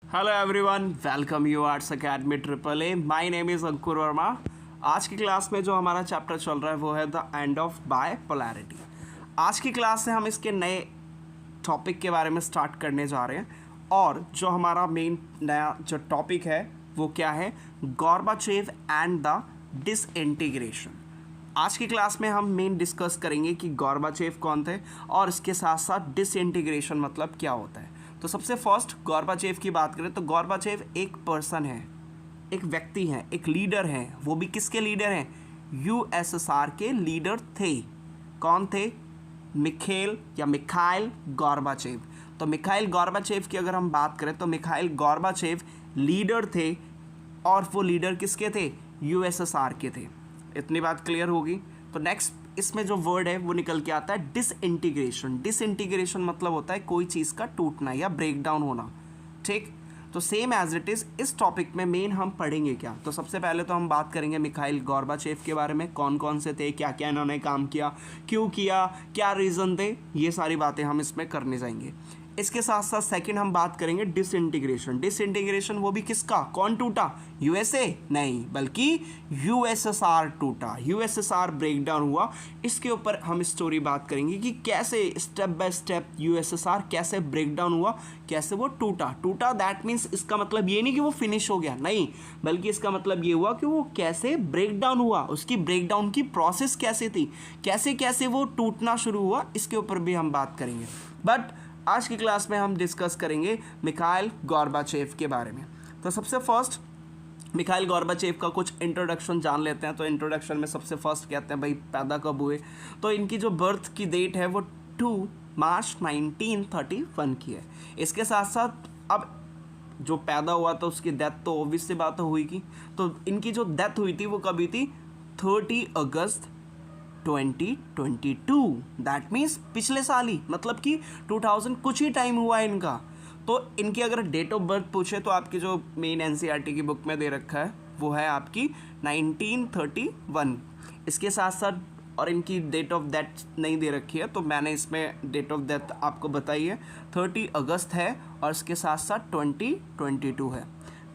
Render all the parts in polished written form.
Hello everyone, welcome you arts academy triple A. My name is Ankur Verma. आज की class में जो हमारा चैप्टर चल रहा है वो है द एंड ऑफ बायपोलैरिटी। आज की क्लास से हम इसके नए टॉपिक के बारे में स्टार्ट करने जा रहे हैं और जो हमारा मेन नया जो टॉपिक है वो क्या है, गॉर्बाचेव एंड द डिसइंटीग्रेशन। आज की क्लास में हम मेन डिस्कस करेंगे कि गॉर्बाचेव कौन थे और इसके साथ साथ डिसइंटीग्रेशन मतलब क्या होता है। तो सबसे फर्स्ट गॉर्बाचेव की बात करें तो गॉर्बाचेव एक पर्सन है, एक व्यक्ति है, एक लीडर है। वो भी किसके लीडर हैं? यूएसएसआर के लीडर थे। कौन थे? मिखाइल गॉर्बाचेव। तो मिखाइल गॉर्बाचेव की अगर हम बात करें तो मिखाइल गॉर्बाचेव लीडर थे और वो लीडर किसके थे? यूएसएसआर के थे। इतनी बात क्लियर होगी। तो नेक्स्ट इसमें जो वर्ड है वो निकल के आता है डिसइंटीग्रेशन। डिसइंटीग्रेशन मतलब होता है कोई चीज़ का टूटना या ब्रेक डाउन होना। ठीक, तो सेम एज इट इज़ इस टॉपिक में मेन हम पढ़ेंगे क्या। तो सबसे पहले तो हम बात करेंगे मिखाइल गॉर्बाचेव के बारे में, कौन कौन से थे, क्या क्या इन्होंने काम किया, क्यों किया, क्या रीज़न थे, ये सारी बातें हम इसमें करने जाएंगे। इसके साथ साथ सेकंड हम बात करेंगे डिसइंटीग्रेशन। डिसइंटीग्रेशन वो भी किसका, कौन टूटा? यूएसए नहीं, बल्कि यूएसएसआर टूटा, यूएसएसआर ब्रेक डाउन हुआ। इसके ऊपर हम स्टोरी बात करेंगे कि कैसे स्टेप बाय स्टेप यूएसएसआर कैसे ब्रेक डाउन हुआ, कैसे वो टूटा। दैट मीन्स इसका मतलब ये नहीं कि वो फिनिश हो गया, नहीं, बल्कि इसका मतलब ये हुआ कि वो कैसे ब्रेक डाउन हुआ, उसकी ब्रेक डाउन की प्रोसेस कैसे थी, कैसे कैसे वो टूटना शुरू हुआ, इसके ऊपर भी हम बात करेंगे। बट आज की क्लास में हम डिस्कस करेंगे मिखाइल गॉर्बाचेव के बारे में। तो सबसे फर्स्ट मिखाइल गॉर्बाचेव का कुछ इंट्रोडक्शन जान लेते हैं। तो इंट्रोडक्शन में सबसे फर्स्ट कहते हैं भाई पैदा कब हुए। तो इनकी जो बर्थ की डेट है वो 2 मार्च 1931 की है। इसके साथ साथ अब जो पैदा हुआ था उसकी डेथ तो ऑब्वियस सी बात हुई की। तो इनकी जो डेथ हुई थी वो कब हुई थी? 30 अगस्त 2022। दैट मीन्स पिछले साल ही, मतलब कि 2000 कुछ ही टाइम हुआ है इनका। तो इनकी अगर डेट ऑफ बर्थ पूछे तो आपकी जो मेन एनसीईआरटी की बुक में दे रखा है वो है आपकी 1931। इसके साथ साथ और इनकी डेट ऑफ डेथ नहीं दे रखी है, तो मैंने इसमें डेट ऑफ डेथ आपको बताई है, 30 अगस्त है और इसके साथ साथ 2022 है।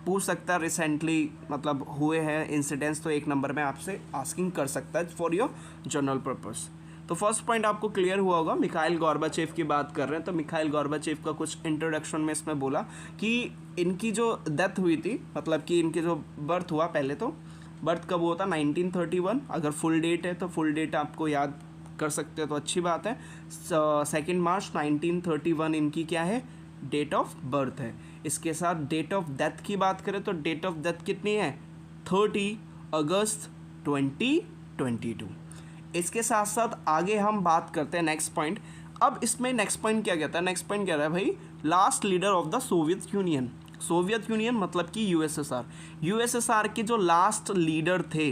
पूछ सकता है रिसेंटली मतलब हुए हैं इंसिडेंट्स, तो एक नंबर में आपसे आस्किंग कर सकता है फॉर योर जनरल पर्पस। तो फर्स्ट पॉइंट आपको क्लियर हुआ होगा। मिखाइल गॉर्बाचेव की बात कर रहे हैं तो मिखाइल गॉर्बाचेव का कुछ इंट्रोडक्शन में इसमें बोला कि इनकी जो डेथ हुई थी, मतलब कि इनकी जो बर्थ हुआ, पहले तो बर्थ कब हुआ था? 1931। अगर फुल डेट है तो फुल डेट आपको याद कर सकते हो तो अच्छी बात है। 2 मार्च 1931 इनकी क्या है? डेट ऑफ बर्थ है। इसके साथ डेट ऑफ डेथ की बात करें तो डेट ऑफ डेथ कितनी है? 30 अगस्त 2022। इसके साथ साथ आगे हम बात करते हैं नेक्स्ट पॉइंट। अब इसमें नेक्स्ट पॉइंट क्या कहता है? नेक्स्ट पॉइंट कह रहा है भाई last leader of the Soviet union. Soviet union मतलब कि यूएसएसआर। यूएसएसआर के जो लास्ट लीडर थे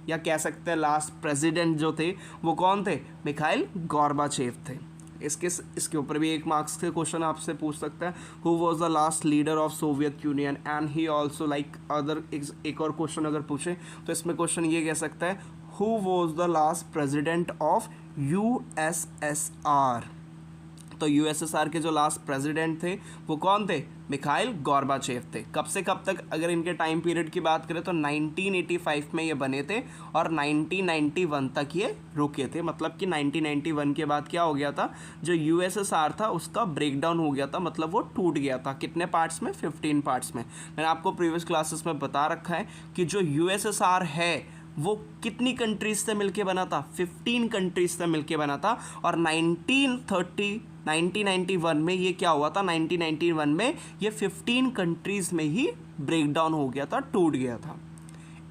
या कह सकते हैं लास्ट प्रेसिडेंट जो थे वो कौन थे? मिखाइल गॉर्बाचेव थे। इसके ऊपर भी एक मार्क्स के क्वेश्चन आपसे पूछ सकता है, who was the last leader of Soviet Union and he also like other. एक और क्वेश्चन अगर पूछे तो इसमें क्वेश्चन ये कह सकता है, who was the last president of USSR. तो यूएसएसआर के जो लास्ट प्रेसिडेंट थे वो कौन थे? मिखाइल गॉर्बाचेव थे। कब से कब तक? अगर इनके टाइम पीरियड की बात करें तो 1985 में ये बने थे और 1991 तक ये रुके थे। मतलब कि 1991 के बाद क्या हो गया था? जो यूएसएसआर था उसका ब्रेक डाउन हो गया था, मतलब वो टूट गया था। कितने पार्ट्स में? 15 पार्ट्स में। मैंने आपको प्रीवियस क्लासेस में बता रखा है कि जो यूएसएसआर है वो कितनी कंट्रीज से मिलके बना था? 15 कंट्रीज से मिलके बना था। और 1991 में ये क्या हुआ था? 1991 में ये 15 कंट्रीज में ही ब्रेक डाउन हो गया था, टूट गया था।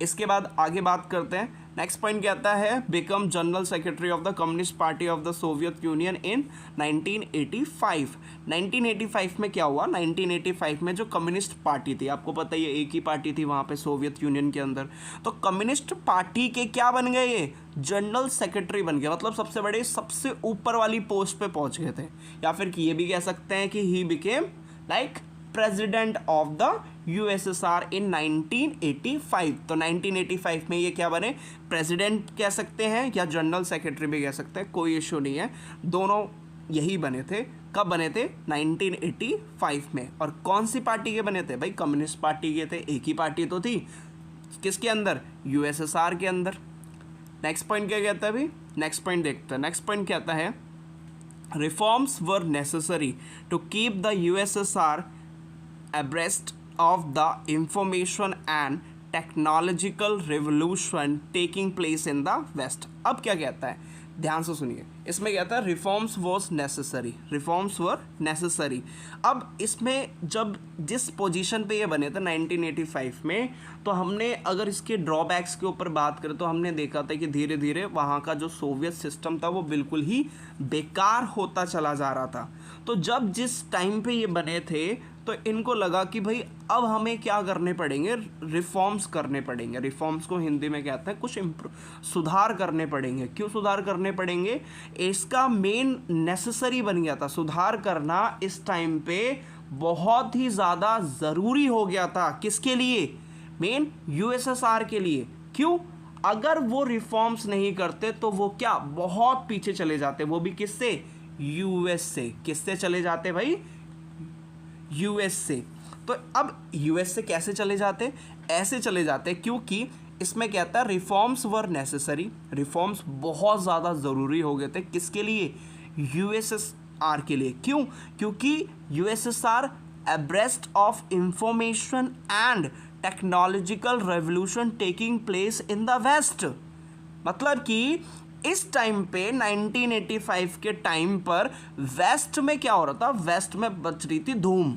इसके बाद आगे बात करते हैं। नेक्स्ट पॉइंट क्या आता है? Become general secretary of the communist party of the Soviet Union in 1985। 1985 में क्या हुआ? 1985 में जो कम्युनिस्ट पार्टी थी, आपको पता ही है एक ही पार्टी थी वहाँ पे सोवियत यूनियन के अंदर, तो कम्युनिस्ट पार्टी के क्या बन गए? ये जनरल सेक्रेटरी बन गए, मतलब सबसे बड़े सबसे ऊपर वाली पोस्ट पे पहुँच गए थे। या फिर ये भी कह सकते हैं कि he became like president of the USSR in 1985। तो 1985 में ये क्या बने? प्रेसिडेंट कह सकते हैं या जनरल सेक्रेटरी भी कह सकते हैं, कोई इशू नहीं है। दोनों यही बने थे। कब बने थे? 1985 में। और कौन सी पार्टी के बने थे भाई? कम्युनिस्ट पार्टी के थे। एक ही पार्टी तो थी, किसके अंदर? यूएसएसआर के अंदर। नेक्स्ट पॉइंट क्या कहता है भाई? नेक्स्ट पॉइंट देखते हैं। नेक्स्ट पॉइंट कहता है reforms were necessary to keep the USSR abreast of the information and technological revolution taking place in the West। अब क्या कहता है, ध्यान से सुनिए। इसमें कहता है reforms was necessary, reforms were necessary. अब इसमें जब जिस पोजीशन पे ये बने थे 1985 में, तो हमने अगर इसके ड्रॉबैक्स के ऊपर बात करें तो हमने देखा था कि धीरे धीरे वहाँ का जो सोवियत सिस्टम था वो बिल्कुल ही बेकार होता चला जा रहा था। तो जब जिस टाइम पे ये बने थे तो इनको लगा कि भाई अब हमें क्या करने पड़ेंगे? रिफॉर्म्स करने पड़ेंगे। रिफॉर्म्स को हिंदी में कहते हैं कुछ सुधार करने पड़ेंगे। क्यों सुधार करने पड़ेंगे? इसका मेन नेसेसरी बन गया था। सुधार करना इस टाइम पे बहुत ही ज़्यादा ज़रूरी हो गया था। किसके लिए? मेन यूएसएसआर के लिए। क्यों? अगर वो रिफॉर्म्स नहीं करते तो वो क्या बहुत पीछे चले जाते। वो भी किससे? यूएस से। किससे चले जाते भाई? यूएस से। तो अब यूएस से कैसे चले जाते? ऐसे चले जाते क्योंकि इसमें कहता है रिफॉर्म्स वर नेसेसरी। रिफॉर्म्स बहुत ज़्यादा ज़रूरी हो गए थे। किसके लिए? यूएसएसआर के लिए। क्यों? क्योंकि USSR abreast of information and technological revolution taking place in the West. मतलब कि इस टाइम पे 1985 के टाइम पर वेस्ट में क्या हो रहा था? वेस्ट में बच रही थी धूम।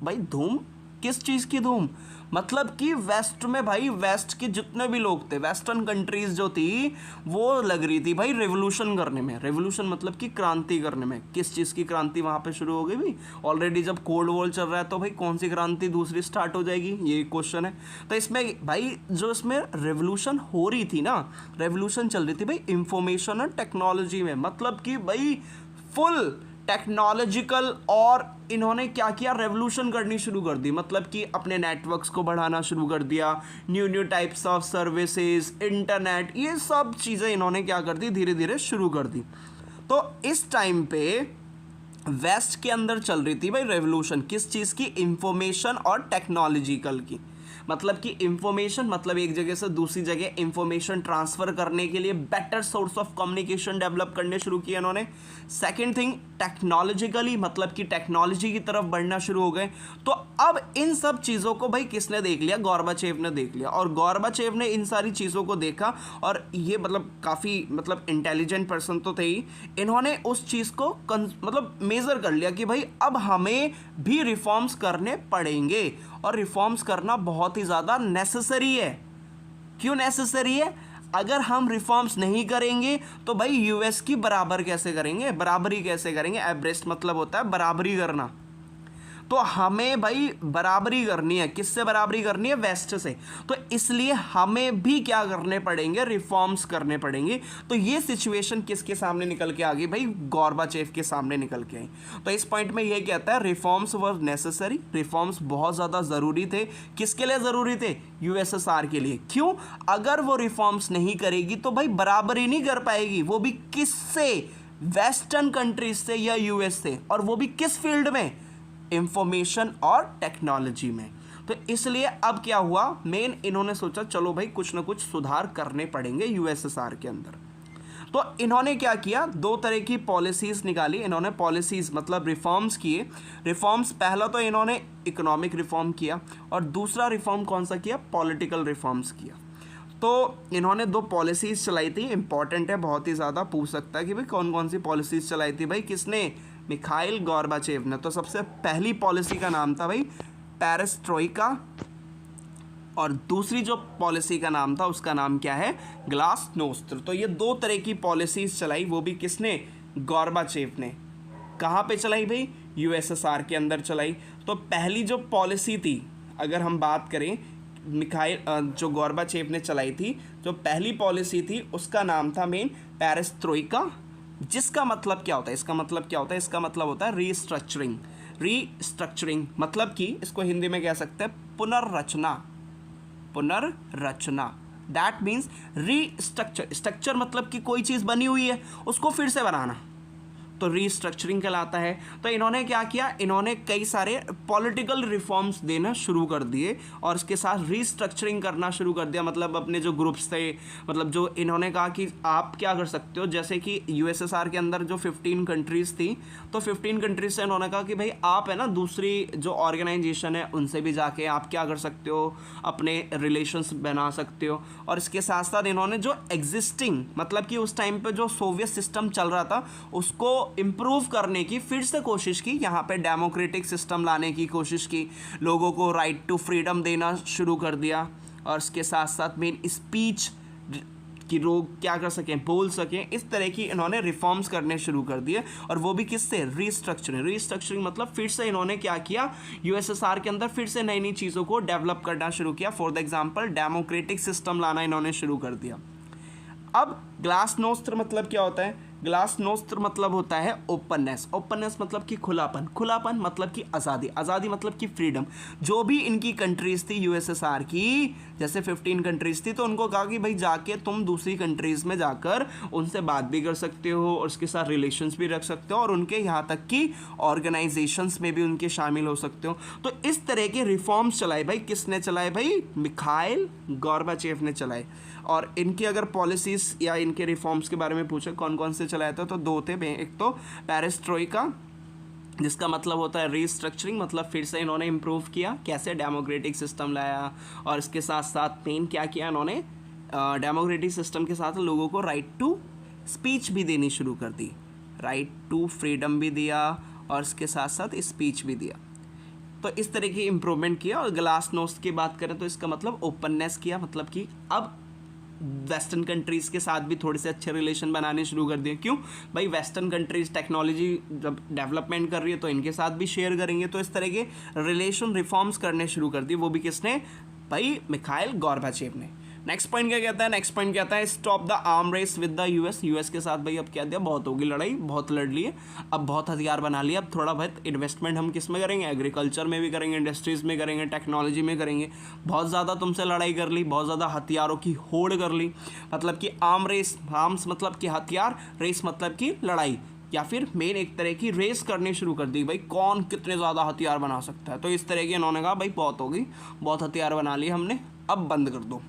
भाई धूम किस चीज़ की धूम? मतलब कि वेस्ट में भाई, वेस्ट के जितने भी लोग थे, वेस्टर्न कंट्रीज जो थी, वो लग रही थी भाई रेवोल्यूशन करने में। रेवोल्यूशन मतलब कि क्रांति करने में। किस चीज़ की क्रांति वहाँ पे शुरू हो गई भाई? ऑलरेडी जब कोल्ड वॉर चल रहा है तो भाई कौन सी क्रांति दूसरी स्टार्ट हो जाएगी? ये क्वेश्चन है। तो इसमें भाई जो इसमें रेवोल्यूशन हो रही थी ना, रेवोल्यूशन चल रही थी भाई इंफॉर्मेशन और टेक्नोलॉजी में। मतलब कि भाई फुल टेक्नोलॉजिकल, और इन्होंने क्या किया? रेवोल्यूशन करनी शुरू कर दी। मतलब कि अपने नेटवर्क्स को बढ़ाना शुरू कर दिया, new types of services, internet, ये सब चीज़ें इन्होंने क्या कर दी? धीरे धीरे शुरू कर दी। तो इस टाइम पे वेस्ट के अंदर चल रही थी भाई रेवोल्यूशन। किस चीज़ की? इंफॉर्मेशन और टेक्नोलॉजिकल की। मतलब कि इंफॉर्मेशन मतलब एक जगह से दूसरी जगह इंफॉर्मेशन ट्रांसफ़र करने के लिए better source of communication develop करने शुरू किए इन्होंने। सेकंड थिंग टेक्नोलॉजिकली, मतलब कि टेक्नोलॉजी की तरफ बढ़ना शुरू हो गए। तो अब इन सब चीज़ों को भाई किसने देख लिया? गोर्बाचेव ने देख लिया। और गोर्बाचेव ने इन सारी चीज़ों को देखा, और ये मतलब काफ़ी मतलब इंटेलिजेंट पर्सन तो थे ही। इन्होंने उस चीज़ को मतलब मेज़र कर लिया कि भाई अब हमें भी रिफॉर्म्स करने पड़ेंगे, और रिफॉर्म्स करना बहुत ही ज़्यादा नेसेसरी है। क्यों नेसेसरी है? अगर हम रिफॉर्म्स नहीं करेंगे तो भाई यूएस की बराबर कैसे करेंगे? बराबरी कैसे करेंगे? एब्रेस्ट मतलब होता है बराबरी करना। तो हमें भाई बराबरी करनी है। किससे बराबरी करनी है? वेस्ट से। तो इसलिए हमें भी क्या करने पड़ेंगे? रिफॉर्म्स करने पड़ेंगे। तो ये सिचुएशन किसके सामने निकल के आ गई भाई? गोर्बाचेव के सामने निकल के आई। तो इस पॉइंट में ये कहता है रिफॉर्म्स वर नेसेसरी। रिफॉर्म्स बहुत ज़्यादा ज़रूरी थे। किसके लिए ज़रूरी थे? यूएसएसआर के लिए। क्यों? अगर वो रिफॉर्म्स नहीं करेगी तो भाई बराबरी नहीं कर पाएगी। वो भी किससे? वेस्टर्न कंट्रीज से या यूएस से। और वो भी किस फील्ड में? इंफॉर्मेशन और टेक्नोलॉजी में। तो इसलिए अब क्या हुआ? मेन इन्होंने सोचा चलो भाई कुछ ना कुछ सुधार करने पड़ेंगे यूएसएसआर के अंदर। तो इन्होंने क्या किया? दो तरह की पॉलिसीज़ निकाली इन्होंने। पॉलिसीज़ मतलब रिफॉर्म्स किए। रिफॉर्म्स पहला तो इन्होंने इकोनॉमिक रिफॉर्म किया, और दूसरा रिफॉर्म कौन सा किया? पॉलिटिकल रिफॉर्म्स किया। तो इन्होंने दो पॉलिसीज़ चलाई थी। इंपॉर्टेंट है, बहुत ही ज़्यादा पूछ सकता है कि भाई कौन कौन सी पॉलिसीज़ चलाई थी भाई? किसने? मिखाइल गोर्बाचेव ने। तो सबसे पहली पॉलिसी का नाम था भाई पेरेस्ट्रोइका, और दूसरी जो पॉलिसी का नाम था उसका नाम क्या है? ग्लासनोस्ट। तो ये दो तरह की पॉलिसीज़ चलाई, वो भी किसने? गोर्बाचेव ने। कहाँ पे चलाई भाई? यूएसएसआर के अंदर चलाई। तो पहली जो पॉलिसी थी, अगर हम बात करें मिखाइल जो गोर्बाचेव ने चलाई थी, जो पहली पॉलिसी थी उसका नाम था मेन पेरेस्ट्रोइका, जिसका मतलब क्या होता है? इसका मतलब क्या होता है? इसका मतलब होता है रीस्ट्रक्चरिंग। रीस्ट्रक्चरिंग मतलब कि इसको हिंदी में कह सकते हैं पुनर्रचना। पुनर्रचना दैट मीन्स रीस्ट्रक्चर। स्ट्रक्चर मतलब कि कोई चीज़ बनी हुई है उसको फिर से बनाना। तो रीस्ट्रक्चरिंग कहलाता है। तो इन्होंने क्या किया, इन्होंने कई सारे पॉलिटिकल रिफॉर्म्स देना शुरू कर दिए और इसके साथ रीस्ट्रक्चरिंग करना शुरू कर दिया। मतलब अपने जो ग्रुप्स थे, मतलब जो इन्होंने कहा कि आप क्या कर सकते हो, जैसे कि यूएसएसआर के अंदर जो 15 कंट्रीज़ थी, तो 15 कंट्रीज से इन्होंने कहा कि भाई आप है ना दूसरी जो ऑर्गेनाइजेशन है उनसे भी जाके आप क्या कर सकते हो, अपने रिलेशंस बना सकते हो। और इसके साथ साथ इन्होंने जो एग्जिस्टिंग, मतलब कि उस टाइम पे जो सोवियत सिस्टम चल रहा था उसको इम्प्रूव करने की फिर से कोशिश की। यहाँ पे डेमोक्रेटिक सिस्टम लाने की कोशिश की, लोगों को राइट टू फ्रीडम देना शुरू कर दिया। और इसके साथ साथ मेन स्पीच कि लोग क्या कर सकें, बोल सकें, इस तरह की इन्होंने रिफॉर्म्स करने शुरू कर दिए। और वो भी किससे, रीस्ट्रक्चरिंग मतलब फिर से इन्होंने क्या किया, यूएसएसआर के अंदर फिर से नई नई चीज़ों को डेवलप करना शुरू किया। For the example democratic system लाना इन्होंने शुरू कर दिया। अब ग्लासनोस्त्र मतलब क्या होता है, ग्लासनोस्त्र मतलब होता है ओपननेस मतलब कि खुलापन मतलब कि आज़ादी मतलब कि फ्रीडम। जो भी इनकी कंट्रीज़ थी यूएसएसआर की, जैसे 15 कंट्रीज़ थी, तो उनको कहा कि भाई जाके तुम दूसरी कंट्रीज़ में जाकर उनसे बात भी कर सकते हो और उसके साथ रिलेशंस भी रख सकते हो और उनके यहाँ तक कि ऑर्गेनाइजेशंस में भी उनके शामिल हो सकते हो। तो इस तरह के रिफॉर्म्स चलाए भाई, किसने चलाए भाई, मिखाइल गोर्बाचेव ने चलाए। और इनकी अगर पॉलिसीज़ या इनके रिफॉर्म्स के बारे में पूछे कौन कौन से चलाया था, तो दो थे। एक तो पेरेस्ट्रोइका, जिसका मतलब होता है रीस्ट्रक्चरिंग, मतलब फिर से इन्होंने इम्प्रूव किया, कैसे डेमोक्रेटिक सिस्टम लाया। और इसके साथ साथ मेन क्या किया इन्होंने, डेमोक्रेटिक सिस्टम के साथ लोगों को राइट टू स्पीच भी देनी शुरू कर दी, राइट टू फ्रीडम भी दिया और इसके साथ साथ स्पीच भी दिया। तो इस तरह की इम्प्रूवमेंट किया। और ग्लासनोस्ट की बात करें तो इसका मतलब ओपननेस किया, मतलब कि अब वेस्टर्न कंट्रीज़ के साथ भी थोड़े से अच्छे रिलेशन बनाने शुरू कर दिए। क्यों भाई, वेस्टर्न कंट्रीज़ टेक्नोलॉजी जब डेवलपमेंट कर रही है तो इनके साथ भी शेयर करेंगे। तो इस तरह के रिलेशन रिफॉर्म्स करने शुरू कर दिए, वो भी किसने भाई, मिखाइल गोर्बाचेव ने। नेक्स्ट पॉइंट क्या कहता है, नेक्स्ट पॉइंट कहता है stop the arm race with the US के साथ। भाई अब क्या दिया, बहुत होगी लड़ाई, बहुत लड़ लिए, अब बहुत हथियार बना लिया, अब थोड़ा बहुत इन्वेस्टमेंट हम किस में करेंगे, एग्रीकल्चर में भी करेंगे, इंडस्ट्रीज़ में करेंगे, टेक्नोलॉजी में करेंगे। बहुत ज़्यादा तुमसे लड़ाई कर ली, बहुत ज़्यादा हथियारों की होड़ कर ली। मतलब कि आर्म्स मतलब कि हथियार, रेस मतलब कि लड़ाई, या फिर मेन एक तरह की रेस करनी शुरू कर दी, भाई कौन कितने ज़्यादा हथियार बना सकता है। तो इस तरह की इन्होंने कहा भाई बहुत होगी, बहुत हथियार बना लिए हमने, अब बंद कर दो।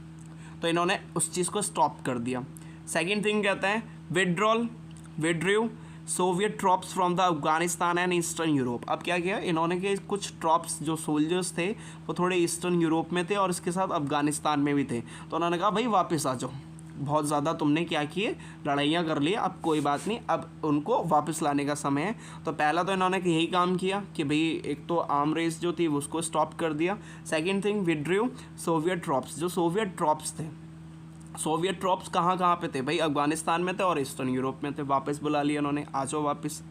तो इन्होंने उस चीज़ को स्टॉप कर दिया। सेकंड थिंग कहता है withdrew Soviet trophs from the Afghanistan and eastern Europe. अब क्या किया इन्होंने कि कुछ ट्रॉप्स जो सोल्जर्स थे वो थोड़े ईस्टर्न यूरोप में थे और इसके साथ अफगानिस्तान में भी थे। तो उन्होंने कहा भाई वापस आ जाओ, बहुत ज़्यादा तुमने क्या किए, लड़ाइयाँ कर ली, अब कोई बात नहीं, अब उनको वापस लाने का समय है। तो पहला तो इन्होंने यही काम किया कि भाई एक तो आर्म रेस जो थी उसको स्टॉप कर दिया। Second thing withdrew Soviet trophs, जो सोवियत ट्रॉप्स थे, सोवियत ट्रॉप्स कहाँ पे थे भाई, अफगानिस्तान में थे और ईस्टर्न यूरोप में थे, वापस बुला लिया उन्होंने, आ जाओ वापस,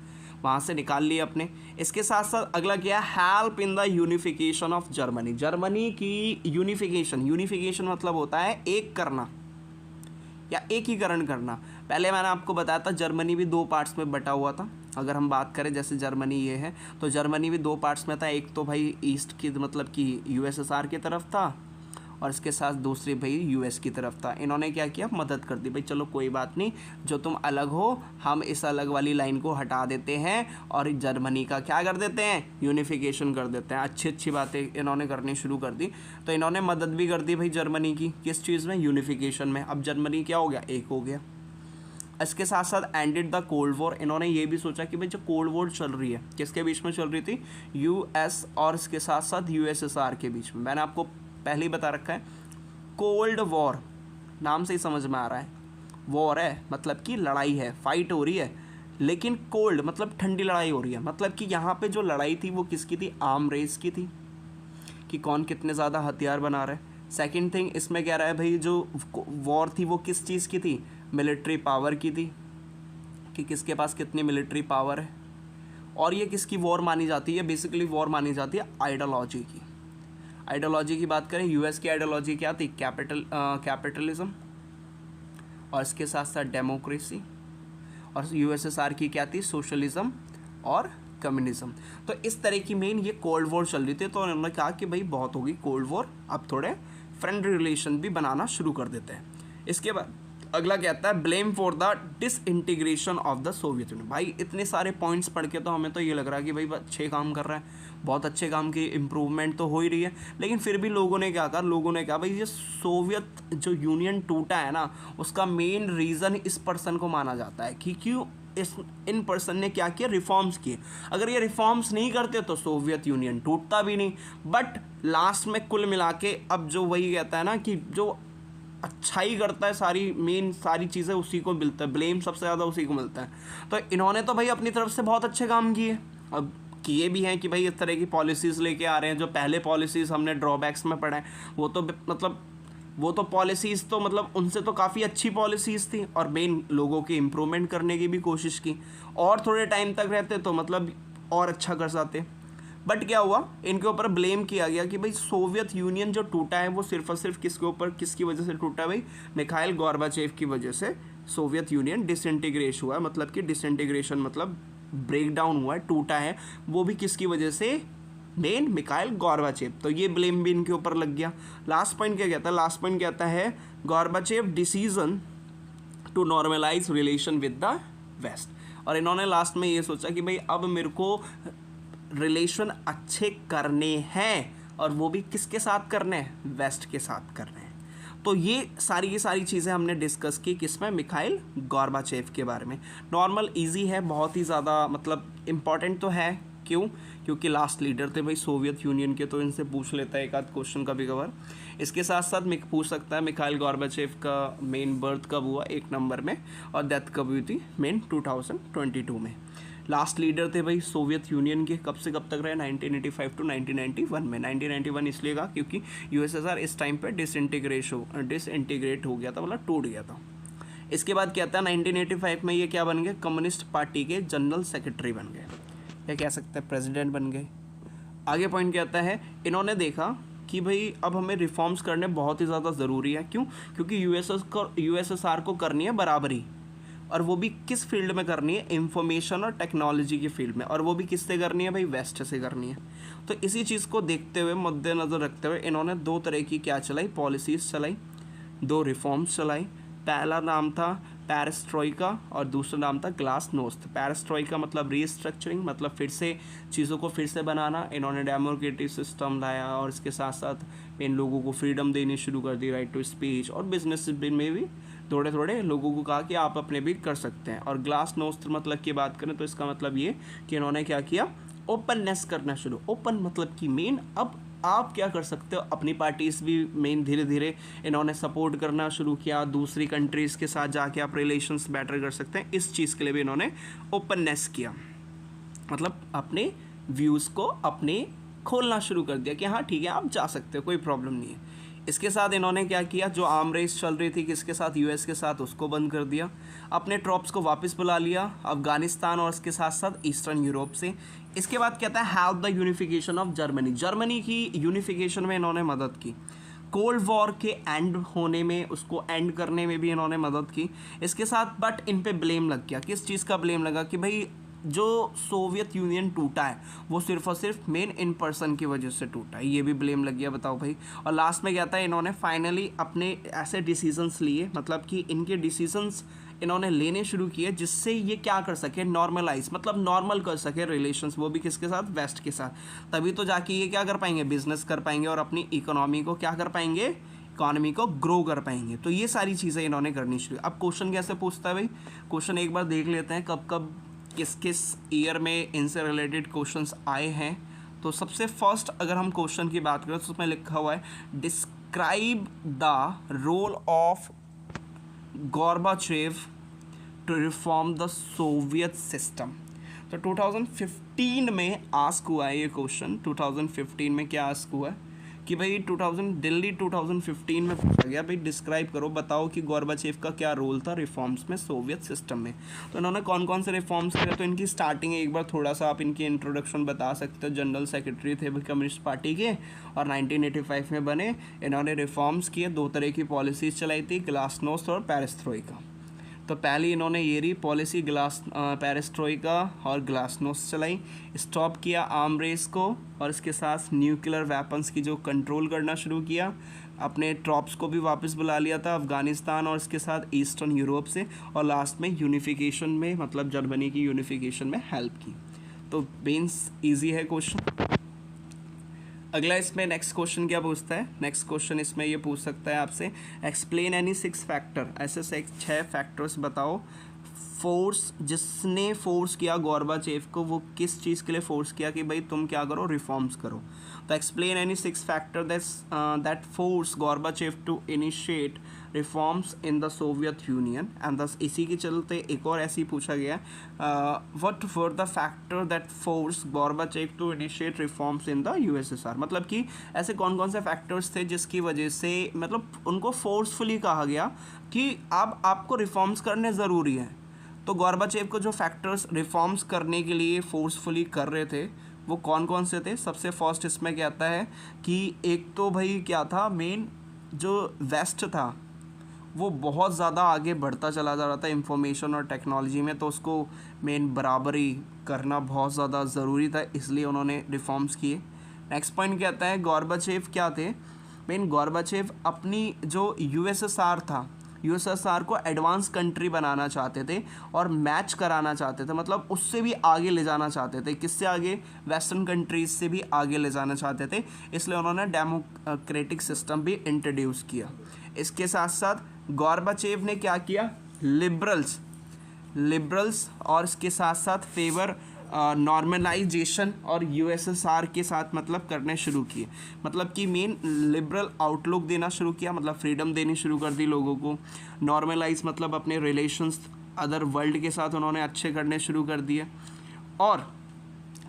वहाँ से निकाल लिए अपने। इसके साथ साथ अगला क्या है, help in the unification of Germany. Germany की यूनिफिकेशन मतलब होता है एक करना या एकीकरण करना। पहले मैंने आपको बताया था जर्मनी भी दो पार्ट्स में बटा हुआ था। अगर हम बात करें जैसे जर्मनी ये है तो जर्मनी भी दो पार्ट्स में था, एक तो भाई ईस्ट की मतलब कि यूएसएसआर की तरफ था और इसके साथ दूसरी भाई यूएस की तरफ था। इन्होंने क्या किया, मदद कर दी, भाई चलो कोई बात नहीं, जो तुम अलग हो हम इस अलग वाली लाइन को हटा देते हैं और जर्मनी का क्या कर देते हैं, यूनिफिकेशन कर देते हैं। अच्छी बातें इन्होंने करनी शुरू कर दी। तो इन्होंने मदद भी कर दी भाई जर्मनी की, किस चीज़ में, यूनिफिकेशन में। अब जर्मनी क्या हो गया, एक हो गया। इसके साथ साथ एंडेड द कोल्ड वॉर। इन्होंने ये भी सोचा कि भाई जो कोल्ड वॉर चल रही है किसके बीच में चल रही थी, यूएस और इसके साथ साथ यूएसएसआर के बीच में। मैंने आपको पहले ही बता रखा है, कोल्ड वॉर नाम से ही समझ में आ रहा है, वॉर है मतलब कि लड़ाई है, फाइट हो रही है, लेकिन कोल्ड मतलब ठंडी लड़ाई हो रही है। मतलब कि यहाँ पे जो लड़ाई थी वो किसकी थी, आर्म रेस की थी, कि कौन कितने ज़्यादा हथियार बना रहा है। सेकंड थिंग इसमें कह रहा है भाई जो वॉर थी वो किस चीज़ की थी, मिलिट्री पावर की थी, कि किसके पास कितनी मिलिट्री पावर है। और ये किसकी वॉर मानी जाती है, बेसिकली वॉर मानी जाती है आइडियोलॉजी की। आइडियोलॉजी की बात करें, यूएस की आइडियोलॉजी क्या थी, कैपिटलिज्म और इसके साथ साथ डेमोक्रेसी, और यूएसएसआर की क्या थी, सोशलिज्म और कम्युनिज्म। तो इस तरह की मेन ये कोल्ड वॉर चल रही थी। तो उन्होंने कहा कि भाई बहुत होगी कोल्ड वॉर, अब थोड़े फ्रेंड रिलेशन भी बनाना शुरू कर देते हैं। इसके बाद अगला कहता है blame for the disintegration of the Soviet union. भाई इतने सारे पॉइंट्स पढ़ के तो हमें तो ये लग रहा है कि भाई अच्छे काम कर रहा है, बहुत अच्छे काम की इम्प्रूवमेंट तो हो ही रही है, लेकिन फिर भी लोगों ने क्या कहा, लोगों ने कहा भाई ये सोवियत जो यूनियन टूटा है ना, उसका मेन रीज़न इस पर्सन को माना जाता है कि क्यों इन पर्सन ने क्या किया, रिफॉर्म्स किए। अगर ये रिफॉर्म्स नहीं करते तो सोवियत यूनियन टूटता भी नहीं। बट लास्ट में कुल मिला के अब जो वही कहता है ना कि जो अच्छाई करता है सारी मेन सारी चीज़ें उसी को मिलता है, ब्लेम सबसे ज़्यादा उसी को मिलता है। तो इन्होंने तो भाई अपनी तरफ से बहुत अच्छे काम किए, अब किए भी हैं कि भाई इस तरह की पॉलिसीज़ लेके आ रहे हैं। जो पहले पॉलिसीज़ हमने ड्रॉबैक्स में पढ़ा है वो तो मतलब वो तो पॉलिसीज़ तो मतलब उनसे तो काफ़ी अच्छी पॉलिसीज़ थी, और मेन लोगों की इम्प्रूवमेंट करने की भी कोशिश की, और थोड़े टाइम तक रहते तो मतलब और अच्छा कर सकते। बट क्या हुआ, इनके ऊपर ब्लेम किया गया कि भाई सोवियत यूनियन जो टूटा है वो सिर्फ और सिर्फ किसके ऊपर, किसकी वजह से टूटा है भाई, मिखाइल गोर्बाचेव की वजह से सोवियत यूनियन डिसइंटीग्रेट हुआ है। मतलब कि डिसइंटीग्रेशन मतलब ब्रेक डाउन हुआ है, टूटा है, वो भी किसकी वजह से, मेन मिखाइल गोर्बाचेव। तो ये ब्लेम भी इनके ऊपर लग गया। लास्ट पॉइंट क्या कहता है, लास्ट पॉइंट कहता है Gorbachev decision to normalise relation with the West. और इन्होंने लास्ट में ये सोचा कि भाई अब मेरे को रिलेशन अच्छे करने हैं, और वो भी किसके साथ करने हैं, वेस्ट के साथ करने हैं। तो ये सारी की सारी चीज़ें हमने डिस्कस की किसमें, मिखाइल गोर्बाचेव के बारे में। नॉर्मल इजी है, बहुत ही ज़्यादा मतलब इम्पॉर्टेंट तो है। क्यों, क्योंकि लास्ट लीडर थे भाई सोवियत यूनियन के, तो इनसे पूछ लेता है एक आध क्वेश्चन कभी कभार। इसके साथ साथ पूछ सकता है मिखाइल गोर्बाचेव का मेन बर्थ कब हुआ 1 नंबर में, और डेथ कब हुई थी मेन 2022 में। लास्ट लीडर थे भाई सोवियत यूनियन के, कब से कब तक रहे, 1985 टू 1991 में। 1991 इसलिए कहा क्योंकि यूएसएसआर इस टाइम पे डिसइंटीग्रेट हो गया था, मतलब टूट गया था। इसके बाद क्या था, 1985 में ये क्या बन गए, कम्युनिस्ट पार्टी के जनरल सेक्रेटरी बन गए, या कह सकते हैं प्रेसिडेंट बन गए। आगे पॉइंट क्या आता है, इन्होंने देखा कि भाई अब हमें रिफॉर्म्स करने बहुत ही ज़्यादा ज़रूरी है। क्यों, क्योंकि यूएसएसआर को करनी है बराबरी, और वो भी किस फील्ड में करनी है, इंफॉर्मेशन और टेक्नोलॉजी की फील्ड में, और वो भी किससे करनी है भाई, वेस्ट से करनी है। तो इसी चीज़ को देखते हुए, मद्देनज़र रखते हुए इन्होंने 2 तरह की क्या चलाई, पॉलिसीज़ चलाई, 2 रिफॉर्म्स चलाई। पहला नाम था पेरेस्ट्रोइका और दूसरा नाम था ग्लासनोस्त। पेरेस्ट्रोइका मतलब रीस्ट्रक्चरिंग, मतलब फिर से चीज़ों को फिर से बनाना। इन्होंने डेमोक्रेटिक सिस्टम लाया, और इसके साथ साथ इन लोगों को फ्रीडम देनी शुरू कर दी, राइट टू स्पीच, और बिजनेस में भी थोड़े थोड़े लोगों को कहा कि आप अपने भी कर सकते हैं। और ग्लासनोस्त मतलब की बात करें तो इसका मतलब ये कि इन्होंने क्या किया, ओपननेस करना शुरू। ओपन मतलब कि मेन अब आप क्या कर सकते हो, अपनी पार्टीज़ भी मेन धीरे धीरे इन्होंने सपोर्ट करना शुरू किया, दूसरी कंट्रीज़ के साथ जाके आप रिलेशंस बेटर कर सकते हैं। इस चीज़ के लिए भी इन्होंने ओपननेस किया, मतलब अपने व्यूज़ को अपने खोलना शुरू कर दिया कि हाँ ठीक है आप जा सकते हो, कोई प्रॉब्लम नहीं है। इसके साथ इन्होंने क्या किया, जो आर्म रेस चल रही थी किसके साथ, यूएस के साथ, उसको बंद कर दिया। अपने ट्रॉप्स को वापस बुला लिया अफगानिस्तान और इसके साथ साथ ईस्टर्न यूरोप से। इसके बाद कहता है help the unification of Germany. Germany की यूनिफिकेशन में इन्होंने मदद की। कोल्ड वॉर के एंड होने में, उसको एंड करने में भी इन्होंने मदद की। इसके साथ बट इन पे ब्लेम लग गया। किस चीज़ का ब्लेम लगा कि भाई जो सोवियत यूनियन टूटा है वो सिर्फ और सिर्फ मेन इन पर्सन की वजह से टूटा है, ये भी ब्लेम लग गया, बताओ भाई। और लास्ट में क्या था, इन्होंने फाइनली अपने ऐसे डिसीजंस लिए, मतलब कि इनके डिसीजंस इन्होंने लेने शुरू किए जिससे ये क्या कर सके, नॉर्मलाइज, मतलब नॉर्मल कर सके रिलेशंस, वो भी किसके साथ, वेस्ट के साथ। तभी तो जाके ये क्या कर पाएंगे, बिजनेस कर पाएंगे और अपनी इकोनॉमी को क्या कर पाएंगे, इकोनॉमी को ग्रो कर पाएंगे। तो ये सारी चीज़ें इन्होंने करनी शुरू। अब क्वेश्चन कैसे पूछता है भाई, क्वेश्चन एक बार देख लेते हैं कब कब किस किस ईयर में इनसे रिलेटेड क्वेश्चंस आए हैं। तो सबसे फर्स्ट अगर हम क्वेश्चन की बात करें तो उसमें लिखा हुआ है describe the role of Gorbachev to reform the Soviet system. तो 2015 में आस्क हुआ है ये क्वेश्चन। 2015 में क्या आस्क हुआ है कि भाई दिल्ली 2015 में पूछा गया भाई डिस्क्राइब करो, बताओ कि गोर्बाचेव का क्या रोल था रिफॉर्म्स में सोवियत सिस्टम में। तो इन्होंने कौन कौन से रिफॉर्म्स करे, तो इनकी स्टार्टिंग एक बार थोड़ा सा आप इनकी इंट्रोडक्शन बता सकते हो। जनरल सेक्रेटरी थे कम्युनिस्ट पार्टी के और 1985 में बने। इन्होंने रिफॉर्म्स किए, 2 तरह की पॉलिसीज़ चलाई थी, ग्लासनोस्ट और पेरेस्ट्रोइका। तो पहली इन्होंने ये रही पॉलिसी पेरेस्ट्रोइका और ग्लासनोस्ट चलाई, स्टॉप किया आर्म रेस को और इसके साथ न्यूक्लियर वेपन्स की जो कंट्रोल करना शुरू किया, अपने ट्रॉप्स को भी वापस बुला लिया था अफ़गानिस्तान और इसके साथ ईस्टर्न यूरोप से, और लास्ट में यूनिफिकेशन में मतलब जर्मनी की यूनिफिकेशन में हेल्प की। तो बेन्स ईजी है क्वेश्चन। अगला इसमें नेक्स्ट क्वेश्चन क्या पूछता है, नेक्स्ट क्वेश्चन इसमें ये पूछ सकता है आपसे, एक्सप्लेन एनी 6 फैक्टर, ऐसे 6 फैक्टर्स बताओ फोर्स जिसने फोर्स किया गोर्बाचेव को, वो किस चीज़ के लिए फोर्स किया कि भाई तुम क्या करो, रिफॉर्म्स करो। तो explain any 6 factor that force Gorbachev to initiate reforms in the Soviet Union and दस, इसी के चलते एक और ऐसी पूछा गया, what were the factor that force Gorbachev to initiate reforms in the USSR, मतलब कि ऐसे कौन कौन से फैक्टर्स थे जिसकी वजह से मतलब उनको फोर्सफुली कहा गया कि अब आपको रिफॉर्म्स करने ज़रूरी है। तो गोर्बाचेव को जो फैक्टर्स रिफॉर्म्स करने के लिए फोर्सफुली कर रहे थे वो कौन कौन से थे, सबसे फर्स्ट इसमें क्या आता है कि एक तो भाई क्या था, मेन जो वेस्ट था वो बहुत ज़्यादा आगे बढ़ता चला जा रहा था इंफॉर्मेशन और टेक्नोलॉजी में, तो उसको मेन बराबरी करना बहुत ज़्यादा ज़रूरी था, इसलिए उन्होंने रिफॉर्म्स किए। नेक्स्ट पॉइंट क्या आता है, गोर्बाचेव क्या थे, मेन गोर्बाचेव अपनी जो यूएसएसआर था, यूएसएसआर को एडवांस कंट्री बनाना चाहते थे और मैच कराना चाहते थे, मतलब उससे भी आगे ले जाना चाहते थे, किससे आगे, वेस्टर्न कंट्रीज से भी आगे ले जाना चाहते थे, इसलिए उन्होंने डेमोक्रेटिक सिस्टम भी इंट्रोड्यूस किया। इसके साथ साथ गोर्बाचेव ने क्या किया, लिबरल्स और इसके साथ साथ फेवर नॉर्मलाइजेशन और यूएसएसआर के साथ मतलब करने शुरू किए, मतलब कि मेन लिबरल आउटलुक देना शुरू किया, मतलब फ्रीडम देनी शुरू कर दी लोगों को। नॉर्मलाइज मतलब अपने रिलेशंस अदर वर्ल्ड के साथ उन्होंने अच्छे करने शुरू कर दिए, और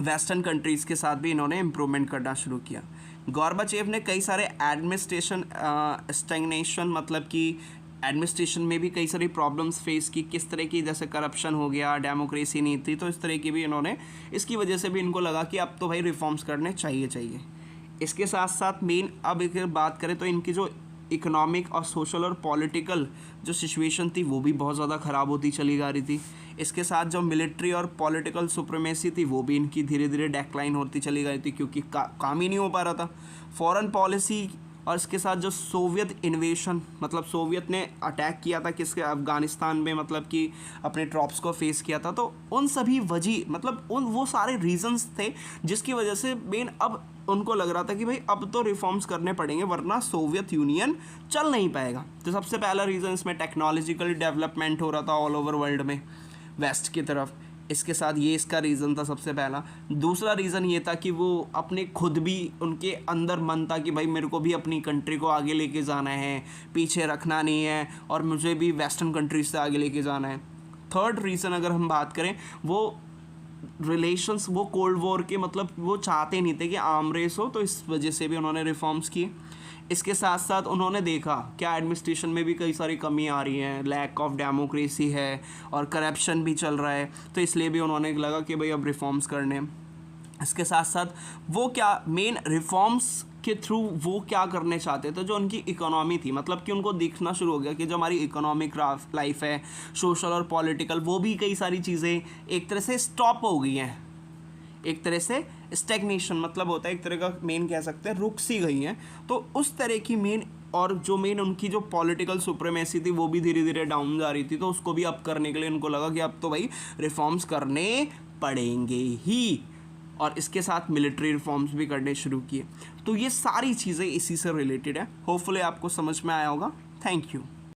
वेस्टर्न कंट्रीज़ के साथ भी इन्होंने इम्प्रूवमेंट करना शुरू किया। गोर्बाचेव ने कई सारे एडमिनिस्ट्रेशन स्टैग्नेशन मतलब कि एडमिनिस्ट्रेशन में भी कई सारी प्रॉब्लम्स फेस की, किस तरह की, जैसे करप्शन हो गया, डेमोक्रेसी नहीं थी, तो इस तरह की भी इन्होंने, इसकी वजह से भी इनको लगा कि अब तो भाई रिफॉर्म्स करने चाहिए। इसके साथ साथ मेन अब एक बात करें तो इनकी जो इकोनॉमिक और सोशल और पॉलिटिकल जो सिचुएशन थी वो भी बहुत ज़्यादा ख़राब होती चली जा रही थी। इसके साथ जो मिलिट्री और पॉलिटिकल सुप्रीमेसी थी वो भी इनकी धीरे धीरे डेक्लाइन होती चली गई थी, क्योंकि काम ही नहीं हो पा रहा था। फॉरेन पॉलिसी और इसके साथ जो सोवियत इन्वेशन, मतलब सोवियत ने अटैक किया था किसके, अफ़गानिस्तान में, मतलब कि अपने ट्रॉप्स को फेस किया था, तो उन सभी वजह मतलब उन वो सारे रीजंस थे जिसकी वजह से मेन अब उनको लग रहा था कि भाई अब तो रिफॉर्म्स करने पड़ेंगे वरना सोवियत यूनियन चल नहीं पाएगा। तो सबसे पहला रीज़न इसमें टेक्नोलॉजिकल डेवलपमेंट हो रहा था ऑल ओवर वर्ल्ड में वेस्ट की तरफ, इसके साथ ये इसका रीज़न था सबसे पहला। दूसरा रीज़न ये था कि वो अपने खुद भी उनके अंदर मन था कि भाई मेरे को भी अपनी कंट्री को आगे लेके जाना है, पीछे रखना नहीं है, और मुझे भी वेस्टर्न कंट्रीज से आगे लेके जाना है। थर्ड रीज़न अगर हम बात करें, वो रिलेशंस, वो कोल्ड वॉर के मतलब वो चाहते नहीं थे कि आर्म रेस हो, तो इस वजह से भी उन्होंने रिफॉर्म्स किए। इसके साथ साथ उन्होंने देखा क्या एडमिनिस्ट्रेशन में भी कई सारी कमी आ रही है, लैक ऑफ डेमोक्रेसी है और करप्शन भी चल रहा है, तो इसलिए भी उन्होंने लगा कि भाई अब रिफॉर्म्स करने। इसके साथ साथ वो क्या मेन रिफॉर्म्स के थ्रू वो क्या करने चाहते थे, जो उनकी इकोनॉमी थी, मतलब कि उनको दिखना शुरू हो गया कि जो हमारी इकोनॉमिक लाइफ है, सोशल और पॉलिटिकल, वो भी कई सारी चीज़ें एक तरह से स्टॉप हो गई हैं, एक तरह से स्टैग्नेशन मतलब होता है एक तरह का, मेन कह सकते हैं रुक सी गई हैं। तो उस तरह की मेन, और जो मेन उनकी जो पॉलिटिकल सुप्रीमेसी थी वो भी धीरे धीरे डाउन जा रही थी, तो उसको भी अप करने के लिए उनको लगा कि अब तो भाई रिफॉर्म्स करने पड़ेंगे ही, और इसके साथ मिलिट्री रिफॉर्म्स भी करने शुरू किए। तो ये सारी चीज़ें इसी से रिलेटेड है। होपफुली आपको समझ में आया होगा। Thank you.